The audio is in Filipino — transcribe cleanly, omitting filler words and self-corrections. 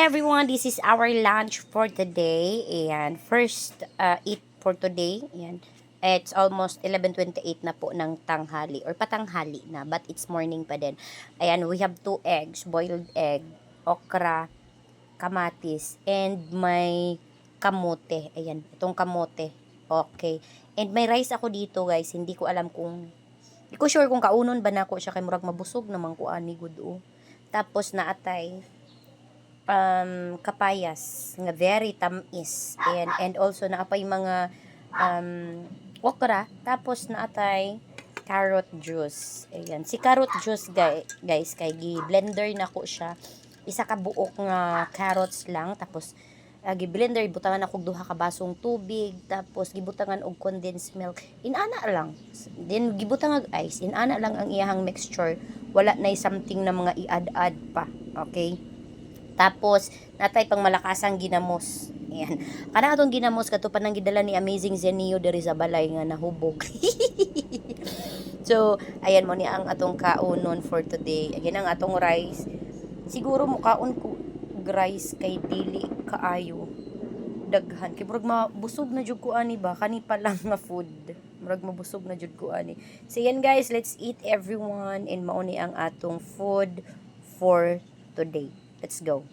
everyone, this is our lunch for today. And first eat for today. And it's almost 11:28 na po ng tanghali or patanghali na, but it's morning pa din. Ayan, we have 2 eggs, boiled egg, okra, kamatis, and may kamote. Ayan, itong kamote. Okay. And may rice ako dito, guys. Hindi ko sure kung kaunon ba nako siya kay murag mabusog naman ko ani gud o. Tapos naatay kapayas nga very tamis, and also naapay mga okra, tapos naatay carrot juice. Ayan, si carrot juice guys kay gi-blender nako siya. Isa ka buok nga carrots lang, tapos gi-blender, butangan ako duha ka basong tubig, tapos gibutangan og condensed milk, inana lang, then gibutangan ice, inana lang ang iyahang mixture, wala na something na mga i-add pa. Okay, tapos natay pang malakasang ginamos. Ayan, kana atong ginamos kato pa nang gidala ni Amazing Zenio diri sa balay nga nahubog. So ayan mo ni ang atong kaunon for today. Again, ang atong rice siguro mukaon ko rice kay dili kaayo daghan kay murag mabusog na jud ko ani ba kani pa lang nga food, murag mabusog na jud ko ani. So yan guys, let's eat everyone, and mao ni ang atong food for today. Let's go.